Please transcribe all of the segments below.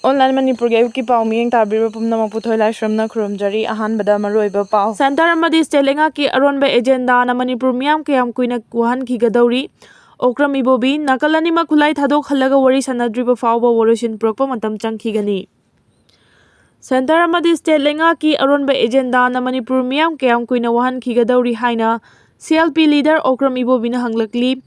Online Manipuri ayuki pau miyeng tabiro pumnamang putoy lai shramna khurumjari ahanbada maruoiba pau. Center amadi stelenga ki Aronba agenda na Manipur miyam kayam kuina wahan khigadauri. Okram ibobi nakalani makulai thadok halaga wari sanadriba fauba waroshin prokpa matam changkhigani. Center amadi stelenga ki Aronba agenda na Manipur miyam kayam kuina wahan khigadauri haina CLP leader Okram ibobi na hanglakli.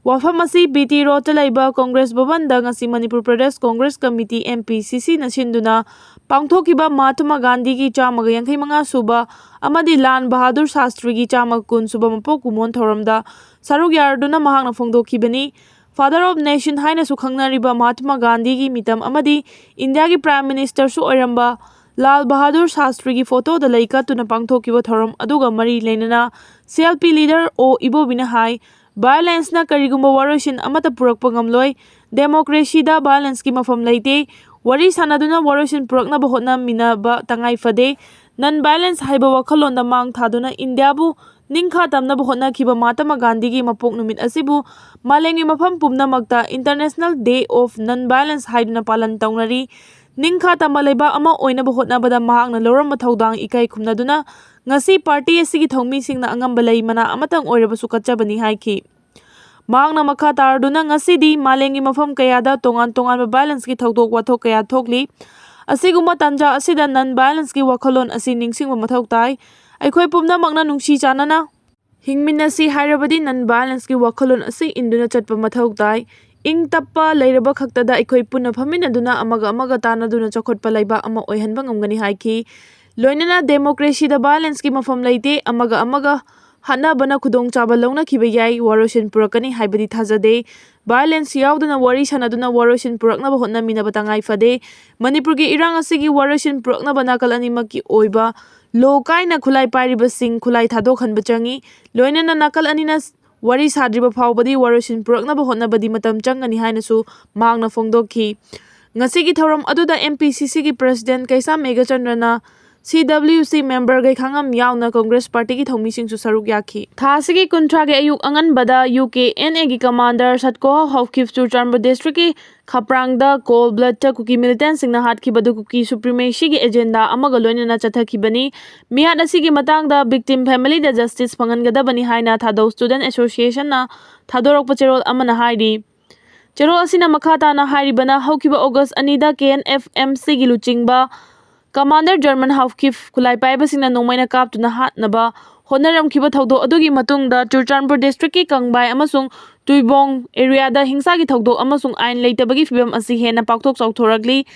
Wafam asi BT Road laiba Congress Bhavan da ngasi Manipur Pradesh Congress Committee MPCC na sinduna pangthokiba Mahatma Gandhi ki chamaga yangkhai manga suba amadi Lan Bahadur Shastri ki chamaga kun suba mapok kumon thoramda saruk yarduna mahakna phongdokhibani. Father of Nation haina su khangnariba Mahatma Gandhi ki mitam amadi India ki Prime Minister su oiramba Lal Bahadur Shastri ki photo da laika tuna pangthokiba thoram aduga mari leinana CLP leader O Ibobina hai violence na karigumba waroshin amata purakpa ngamloi democracy da violence ki mafam leite wari sanaduna waroshin purakna bahotna minaba tangai fade non violence haiba wakhalon da mang thaduna India bu ningkha tamna bahotna khiba Mahatma Gandhi ki mapok numit asibu malengi mafam pumna makta International Day of Non Violence haiduna palan tawnari ningkha tamaleba ama oina bahotna bada mahakna loram mathaudang ikai khumnaduna ngasi party asigi thongmi singna angamba lei mana amatang oirabasu kachabani haiki mahakna makha tarduna ngasidi malengi mafam kayada tongan violence ki thodok wathok kaya thokli asiguma tanja asida non violence ki wakhalon asi ningsingba mathau tai aikhoi pumna makna nungsi chanana hingminasi hairabadi non violence ki wakhalon asi induna chatpa mathau tai ing tappa leiraba khaktada aikhoi punna phaminaduna amaga tanaduna chakhotpa laiba ama oihanba ngamgani haiki loinana democracy da violence ki mafam leite amaga hana bana khudong chaba lawna khiba yai waroshin purakani haibadi thajade violence yauduna wari sanaduna waroshin purakna ba hotna mina batangai fade Manipur gi irang asigi waroshin purakna bana kalani maki oiba lokaina khulai pairiba sing khulai thadok hanba changi loinana nakal anina wari sadriba phawbadi waroshin purakna ba hotna badi matam changani haina su mangna phongdokhi ngasigi thoram aduda MPCC ki president kaisa megachandrana CWC member gai khangam yauna Congress party ki thongmi singsu saruk yakhi thasigi kuntra ge ayuk angan bada UKNA gi commander satko hawkif Churchanpur district ki khaprang da cold blood ta Kuki militant singna hatkhi badu Kuki supremacy gi agenda amaga loinana chathaki bani mihad asigi matang da victim family da justice phangan gada bani haina Thadou student association na thadorok pacherol amana hairi cherol asina makhata na hairibana hawkiba August anida KNFMC gi luchingba Commander German Hawkif Kulai Paibasina Nomaina Kaptuna Hatnaba Honoram Kiba Thaudo Adugi Matungda Churchanpur District ki Kangbai Amasung Tuibong area da Hingsagi Thaudo Amasung Ain Leitabagi Fibam Asi Hena Paktok Sauthoragli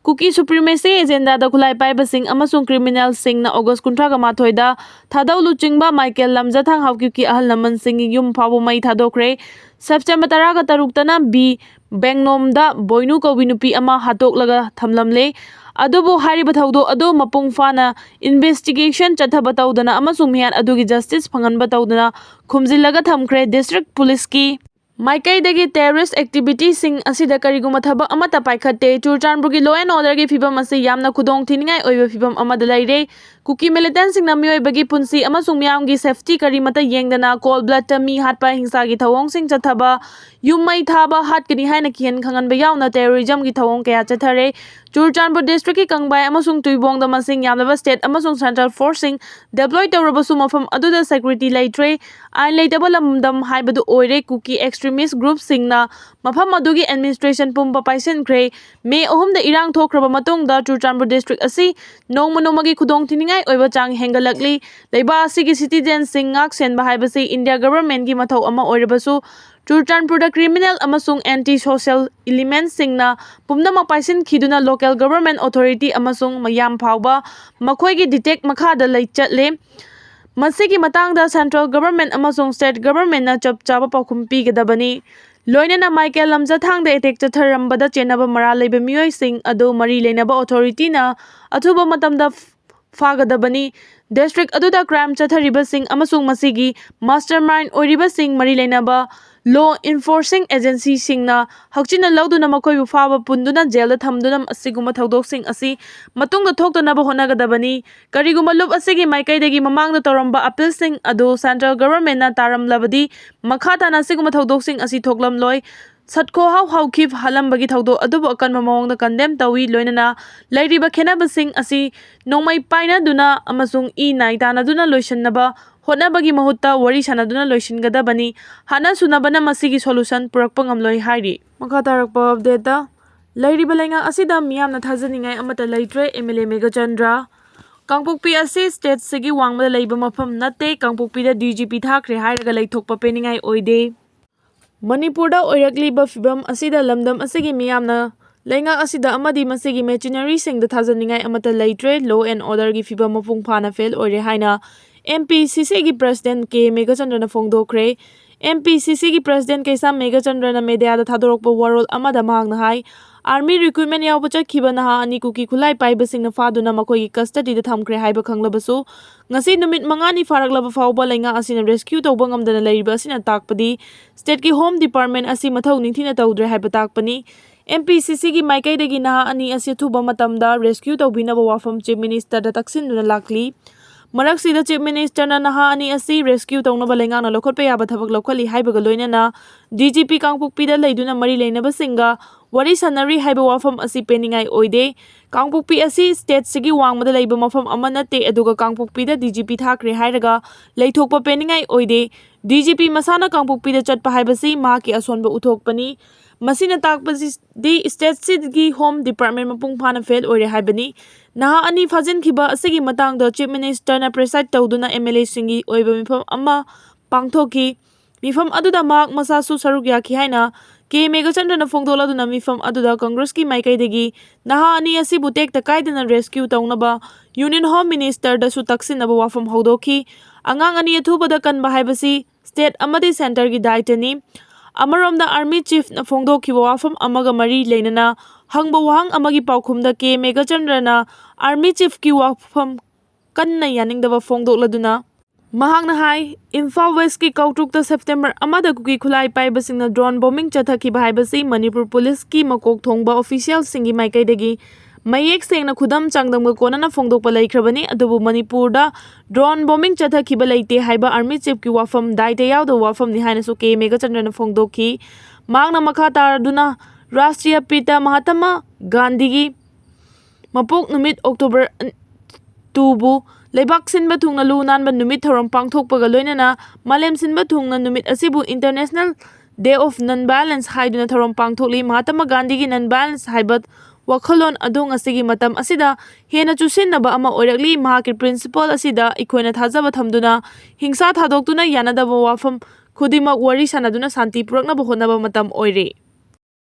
Kuki supremacy agenda da Kulai Paibasing Amasung criminal sing na August Kuntraga Mathoida Thadau Luchingba Michael Lamjathang Hawkif ki Ahal Laman Sing Yum Phabu Mai Thadokre September Taraga Taruktana B Bengnom da Boinu Kawinupi Ama Hatok Laga Thamlamle adubu hariba thaudo adu mapung fana investigation chathaba tawdana amasung mihan adugi justice phanganba tawdana khumjilaga thamkhre district police ki Maikai dagi terrorist activity sing asida kariguma thaba amata paikhatte Churchanpur gi law and order gi fibam asi yamna khudong thiningai oiba fibam amada laire Kuki militant sing na mioi bagi punsi amasung miyam gi safety kari mata yengdana cold blood ta mi hatpa hingsa gi thawong sing chathaba yumai thaba hat kini haina kihen khangan ba yauna terrorism gi thawong kaya chathare Churchanpur district ki Kangbai amasung Tuibong da masing yamlaba state amasung central forcing deploy tawrabasu mafam aduda security laitre ain leitaba lamdam haibadu Oire Kuki extremist group singna mafam adugi administration pumpa paisenkhre May 3 da irang thokraba matungda Churchanpur district asi nongmagi khudong thiningai oiba chang hengalakli leiba asigi citizen sing ngak senba haibasi India government gi mathau ama oirabasu Churchanpur da criminal amasung anti-social elements singna pumnamak paisin khiduna local government authority amasung mayam phawba makhoi gi detect makha da lai chatle masigi matang da central government amasung state government na chap chaba pakhum pi gadabani loinana Michael Lamjathang da attack chatharamba da chenaba mara leiba mioi sing adu mari leinaba authority na athuba matamda fagadabani district aduda crime chathariba sing amasung masigi mastermind oiriba sing mari leinaba law enforcing agency singna hakchina lauduna makoi bu faba punduna jail da thamduna asiguma thaudok sing asi matungda thokdana ba honagadabani kariguma lup asigi maikai dagi mamang da toramba appeal sing adu central government na taram labadi makhata na siguma thaudok sing asi thoklam loi ꯁꯠꯈꯣ ꯍꯧꯈꯤꯕ ꯍꯥꯂꯝꯕꯒꯤ ꯊꯧꯗꯣꯛ ꯑꯗꯨꯕꯨ ꯑꯀꯟꯕ ꯃꯑꯣꯡꯗ condemn ꯇꯧꯏ ꯂꯣꯏꯅꯅ ꯂꯩꯔꯤꯕ ꯈꯦꯟꯅꯕꯁꯤꯡ ꯑꯁꯤ ꯅꯣꯡꯃꯩ ꯄꯥꯏꯅꯗꯨꯅ ꯑꯃꯁꯨꯡ ꯅꯥꯏ ꯇꯥꯟꯅꯗꯨꯅ ꯂꯣꯏꯁꯤꯟꯅꯕ ꯍꯣꯠꯅꯕꯒꯤ ꯃꯍꯨꯠꯇ ꯋꯥꯔꯤ ꯁꯥꯟꯅꯗꯨꯅ ꯂꯣꯏꯁꯤꯟꯒꯗꯕꯅꯤ ꯍꯥꯟꯅ ꯁꯨꯅꯕꯅ ꯃꯁꯤꯒꯤ ꯁꯣꯂꯨꯁꯟ ꯄꯨꯔꯛꯄ ꯉꯝꯂꯣꯏ ꯍꯥꯏꯔꯤ ꯃꯈꯥ ꯇꯥꯔꯛꯄ ꯑꯞꯗꯦꯠꯇ ꯂꯩꯔꯤꯕ ꯂꯩꯉꯥꯛ ꯑꯁꯤꯗ ꯃꯤꯌꯥꯝꯅ ꯊꯥꯖꯅꯤꯡꯉꯥꯏ ꯑꯃꯠꯇ ꯂꯩꯇ꯭ꯔꯦ MLA ꯃꯦꯘꯆꯟꯗ꯭ꯔ ꯀꯥꯡꯄꯣꯛꯄꯤ ꯑꯁꯤ ꯁ꯭ꯇꯦꯠꯁꯤꯒꯤ ꯋꯥꯡꯃꯗ ꯂꯩꯕ ꯃꯐꯝ ꯅꯠꯇꯦ ꯀꯥꯡꯄꯣꯛꯄꯤꯗ DGP ꯊꯥꯈ꯭ꯔꯦ ꯍꯥꯏꯔꯒ ꯂꯩꯊꯣꯛꯄ ꯄꯦꯟꯅꯤꯡꯉꯥꯏ ꯑꯣꯏꯗꯦ ꯃꯅꯤꯄꯨꯔꯗ ꯑꯣꯏꯔꯛꯂꯤꯕ ꯐꯤꯚꯝ ꯑꯁꯤꯗ ꯂꯝꯗꯝ ꯑꯁꯤꯒꯤ ꯃꯤꯌꯥꯝꯅ ꯂꯩꯉꯥꯛ ꯑꯁꯤꯗ ꯑꯃꯗꯤ ꯃꯁꯤꯒꯤ ꯃꯦꯆꯤꯅꯔꯤꯁꯤꯡꯗ ꯊꯥꯖꯅꯤꯡꯉꯥꯏ ꯑꯃꯠꯇ ꯂꯩꯇ꯭ꯔꯦ ꯂꯣ ꯑꯦꯟ ꯑꯣꯔꯗꯔꯒꯤ ꯐꯤꯚꯝ ꯃꯄꯨꯡ ꯐꯥꯅ ꯐꯦꯜ ꯑꯣꯏꯔꯦ ꯍꯥꯏꯅ MPCCꯒꯤ ꯄ꯭ꯔꯁꯤꯗꯦꯟꯠ K ꯃꯦꯘꯆꯟꯗ꯭ꯔꯅ ꯐꯣꯡꯗꯣꯛꯈ꯭ꯔꯦ MPCCꯒꯤ ꯄ꯭ꯔꯁꯤꯗꯦꯟꯠ ꯀꯩꯁꯥꯝ ꯃꯦꯘꯆꯟꯗ꯭ꯔꯅ ꯃꯦꯗꯤꯌꯥꯗ ꯊꯥꯗꯣꯔꯛꯄ ꯋꯥꯔꯣꯜ ꯑꯃꯗ ꯃꯍꯥꯛꯅ ꯍꯥꯏ ꯑꯥꯔꯃꯤ ꯔꯤꯀ꯭ꯔꯨꯏꯠꯃꯦꯟ ꯌꯥꯎꯕ ꯆꯠꯈꯤꯕ ꯅꯍꯥ ꯑꯅꯤ ꯀꯨꯀꯤ ꯈꯨꯠꯂꯥꯏ ꯄꯥꯏꯕꯁꯤꯡꯅ ꯐꯥꯗꯨꯅ ꯃꯈꯣꯏꯒꯤ ꯀꯁꯇꯗꯤꯗ ꯊꯝꯈ꯭ꯔꯦ ꯍꯥꯏꯕ ꯈꯪꯂꯕꯁꯨ ꯉꯁꯤ ꯅꯨꯃꯤꯠ 5ꯅꯤ ꯐꯥꯔꯛꯂꯕ ꯐꯥꯎꯕ ꯂꯩꯉꯥꯛ ꯑꯁꯤꯅ ꯔꯦꯁꯀ꯭ꯌꯨ ꯇꯧꯕ ꯉꯝꯗꯅ ꯂꯩꯔꯤꯕ ꯑꯁꯤꯅ ꯇꯥꯛꯄꯗꯤ ꯁ꯭ꯇꯦꯠꯀꯤ ꯍꯣꯝ ꯗꯤꯄꯥꯔꯠꯃꯦꯟꯠ ꯑꯁꯤ ꯃꯊꯧ ꯅꯤꯡꯊꯤꯅ ꯇꯧꯗ꯭ꯔꯦ ꯍꯥꯏꯕ ꯇꯥꯛꯄꯅꯤ MPCCꯒꯤ ꯃꯥꯏꯀꯩꯗꯒꯤ ꯅꯍꯥ ꯑꯅꯤ ꯑꯁꯤ ꯑꯊꯨꯕ ꯃꯇꯝꯗ ꯔꯦꯁꯀ꯭ꯌꯨ ꯇꯧꯕꯤꯅꯕ ꯋꯥꯐꯝ ꯆꯤꯐ ꯃꯤꯅꯤꯁꯇꯔꯗ ꯇꯛꯁꯤꯟꯗꯨꯅ ꯂꯥꯛꯂꯤ ꯃꯔꯛꯁꯤꯗ ꯆꯤꯐ ꯃꯤꯅꯤꯁꯇꯔꯅ ꯅꯍꯥ ꯑꯅꯤ ꯑꯁꯤ ꯔꯦꯁꯀ꯭ꯌꯨ ꯇꯧꯅꯕ ꯂꯩꯉꯥꯛꯅ ꯂꯧꯈꯠꯄ ꯌꯥꯕ ꯊꯕꯛ ꯂꯧꯈꯠꯂꯤ ꯍꯥꯏꯕꯒ ꯂꯣꯏꯅꯅ DGP ꯀꯥꯡꯄꯣꯛꯄꯤꯗ ꯂꯩꯗꯨꯅ ꯃꯔꯤ ꯂꯩꯅꯕꯁꯤꯡꯒ ꯋꯥꯔꯤ ꯁꯥꯟꯅꯔꯤ ꯍꯥꯏꯕ ꯋꯥꯐꯝ ꯑꯁꯤ ꯄꯦꯟꯅꯤꯡꯉꯥꯏ ꯑꯣꯏꯗꯦ ꯀꯥꯡꯄꯣꯛꯄꯤ ꯑꯁꯤ ꯁ꯭ꯇꯦꯠꯁꯤꯒꯤ ꯋꯥꯡꯃꯗ ꯂꯩꯕ ꯃꯐꯝ ꯑꯃ ꯅꯠꯇꯦ ꯑꯗꯨꯒ ꯀꯥꯡꯄꯣꯛꯄꯤꯗ DGP ꯊꯥꯈ꯭ꯔꯦ ꯍꯥꯏꯔꯒ ꯂꯩꯊꯣꯛꯄ ꯄꯦꯟꯅꯤꯡꯉꯥই ꯑꯣꯏꯗꯦ DGP ꯃꯁꯥꯅ ꯀꯥꯡꯄꯣꯛꯄꯤꯗ ꯆꯠꯄ ꯍꯥꯏꯕꯁꯤ ꯃꯍꯥꯛꯀꯤ ꯑꯁꯣꯟꯕ ꯎꯠꯊꯣꯛꯄꯅꯤ ꯃꯁꯤꯅ ꯇꯥꯛꯄꯗꯤ ꯁ꯭ꯇꯦꯠꯁꯤꯒꯤ ꯍꯣꯝ ꯗꯤꯄꯥꯔꯠꯃꯦꯟꯠ ꯃꯄꯨꯡ ꯐꯥꯅ ꯐꯦꯜ ꯑꯣꯏꯔꯦ ꯍꯥꯏꯕꯅꯤ ꯅꯍꯥ ꯑꯅꯤ ꯐꯥꯖꯤꯟꯈꯤꯕ ꯑꯁꯤꯒꯤ ꯃꯇꯥꯡꯗ ꯆꯤꯐ ꯃꯤꯅꯤꯁꯇꯔꯅ ꯄ꯭ꯔꯦꯁꯥꯏꯗ ꯇꯧꯗꯨꯅ MLAꯁꯤꯡꯒꯤ ꯑꯣꯏꯕ ꯃꯤꯐꯝ ꯑꯃ ꯄꯥꯡꯊꯣꯛꯈꯤ ꯃꯤꯐꯝ ꯑꯗꯨꯗ ꯃꯍꯥꯛ ꯃꯁꯥꯁꯨ ꯁꯔꯨꯛ ꯌꯥꯈꯤ ꯍꯥꯏꯅ K ꯃꯦꯘꯆꯟꯗ꯭ꯔꯅ ꯐꯣꯡꯗꯣꯛꯂꯗꯨꯅ ꯃꯤꯐꯝ ꯑꯗꯨꯗ ꯀꯪꯒ꯭ꯔꯦꯁꯀꯤ ꯃꯥꯏꯀꯩꯗꯒꯤ ꯅꯍꯥ ꯑꯅꯤ ꯑꯁꯤꯕु ꯇꯦꯛꯇ ꯀꯥꯏꯗꯅ ꯔꯦꯁꯀ꯭ꯌꯨ ꯇꯧꯅꯕ ꯌꯨꯅꯤꯌꯟ ꯍꯣꯝ ꯃꯤꯅꯤꯁꯇꯔꯗꯁꯨ ꯇꯛꯁꯤꯟꯅꯕ ꯋꯥꯐꯝ ꯍꯧꯗꯣꯛꯈꯤ ꯑꯉꯥꯡ ꯑꯅꯤ ꯑꯊꯨꯕꯗ ꯀꯟꯕ ꯍꯥꯏꯕꯁꯤ ꯁ꯭ꯇꯦꯠ ꯑꯃꯗꯤ ꯁꯦꯟꯇꯔꯒꯤ ꯗꯥꯏꯇꯅꯤ ꯑꯃꯔꯣꯝꯗ ꯑꯥꯔꯃꯤ ꯆꯤꯐꯅ ꯐꯣꯡꯗꯣꯛꯈꯤꯕ ꯋꯥꯐꯝ ꯑꯃꯒ ꯃꯔꯤ ꯂꯩꯅꯅ ꯍꯪꯕ ꯋꯥꯍꯪ ꯑꯃꯒꯤ ꯄꯥꯎꯈꯨꯝꯗ K ꯃꯦꯘꯆꯟꯗ꯭ꯔꯅ ꯑꯥꯔꯃꯤ ꯆꯤꯐꯀꯤ ꯋꯥꯐꯝ ꯀꯟꯅ ꯌꯥꯅꯤꯡꯗꯕ ꯐꯣꯡꯗꯣꯛꯂꯗꯨꯅ ꯃꯍꯥꯛꯅ ꯍꯥꯏ ꯏꯝꯐꯥꯜ ꯋꯦꯁꯀꯤ ꯀꯧꯇ꯭ꯔꯨꯛꯇ ꯁꯦꯞꯇꯦꯝꯕꯔ 1ꯗ ꯀꯨꯀꯤ ꯈꯨꯠꯂꯥꯏ ꯄꯥꯏꯕꯁꯤꯡꯅ ꯗ꯭ꯔꯣꯟ ꯕꯣꯝꯕꯤꯡ ꯆꯠꯊꯈꯤꯕ ꯍꯥꯏꯕꯁꯤ ꯃꯅꯤꯄꯨꯔ ꯄꯨꯂꯤꯁꯀꯤ ꯃꯀꯣꯛ ꯊꯣꯡꯕ ꯑꯣꯐꯤꯁꯤꯌꯦꯜꯁꯤꯡꯒꯤ ꯃꯥꯏꯀꯩꯗꯒꯤ ꯃꯌꯦꯛ ꯁꯦꯡꯅ ꯈꯨꯗꯝ ꯆꯥꯡꯗꯝꯒ ꯀꯣꯟꯅꯅ ꯐꯣꯡꯗꯣꯛꯄ ꯂꯩꯈ꯭ꯔꯕꯅꯤ ꯑꯗꯨꯕꯨ ꯃꯅꯤꯄꯨꯔꯗ ꯗ꯭ꯔꯣꯟ ꯕꯣꯝꯕꯤꯡ ꯆꯠꯊꯈꯤꯕ ꯂꯩꯇꯦ ꯍꯥꯏꯕ ꯑꯥꯔꯃꯤ ꯆꯤꯐꯀꯤ ꯋꯥꯐꯝ ꯗꯥꯏꯇ ꯌꯥꯎꯗꯕ ꯋꯥꯐꯝꯅꯤ ꯍꯥꯏꯅꯁꯨ K ꯃꯦꯘꯆꯟꯗ꯭ꯔꯅ ꯐꯣꯡꯗꯣꯛꯈꯤ ꯃꯍꯥꯛꯅ ꯃꯈꯥ ꯇꯥꯔꯗꯨꯅ ꯔꯥꯁꯇ꯭ꯔꯤꯌꯥ ꯄꯤꯇꯥ ꯃꯍꯥꯇꯃꯥ ꯒꯥꯟꯙꯤꯒꯤ ꯃꯄꯣꯛ ꯅꯨꯃꯤꯠ ꯑꯣꯛꯇꯣꯕꯔ 2ꯕꯨ ꯂꯩꯕꯥꯛ ꯁꯤꯟꯕ ꯊꯨꯡꯅ ꯂꯨ ꯅꯥꯟꯕ ꯅꯨꯃꯤꯠ ꯊꯧꯔꯝ ꯄꯥꯡꯊꯣꯛꯄꯒ ꯂꯣꯏꯅꯅ ꯃꯥꯂꯦꯝ ꯁꯤꯟꯕ ꯊꯨꯡꯅ ꯅꯨꯃꯤꯠ ꯑꯁꯤꯕꯨ ꯏꯟꯇꯔꯅꯦꯁꯅꯦꯜ ꯗꯦ ꯑꯣꯐ ꯅꯟ ꯚꯥꯏꯑꯣꯂꯦꯟꯁ ꯍꯥꯏꯗꯨꯅ ꯊꯧꯔꯝ ꯄꯥꯡꯊꯣꯛꯂꯤ ꯃꯍꯥꯇꯃꯥ ꯒꯥꯟꯙꯤꯒꯤ ꯅꯟ ꯚꯥꯏꯑꯣꯂꯦꯟꯁ ꯍꯥꯏꯕ ꯋꯥꯈꯜꯂꯣꯟ ꯑꯗꯨ ꯉꯁꯤꯒꯤ ꯃꯇꯝ ꯑꯁꯤꯗ ꯍꯦꯟꯅ ꯆꯨꯁꯤꯟꯅꯕ ꯑꯃ ꯑꯣꯏꯔꯛꯂꯤ ꯃꯍꯥꯛꯀꯤ ꯄ꯭ꯔꯤꯟꯁꯤꯄꯜ ꯑꯁꯤꯗ ꯑꯩꯈꯣꯏꯅ ꯊꯥꯖꯕ ꯊꯝꯗꯨꯅ ꯍꯤꯡꯁꯥ ꯊꯥꯗꯣꯛꯇꯨꯅ ꯌꯥꯅꯗꯕ ꯋꯥꯐꯝ ꯈꯨꯗꯤꯡꯃꯛ ꯋꯥꯔꯤ ꯁꯥꯟꯅꯗꯨꯅ ꯁꯥꯟꯇꯤ ꯄꯨꯔꯛꯅꯕ ꯍꯣꯠꯅꯕ ꯃꯇꯝ ꯑꯣꯏꯔꯦ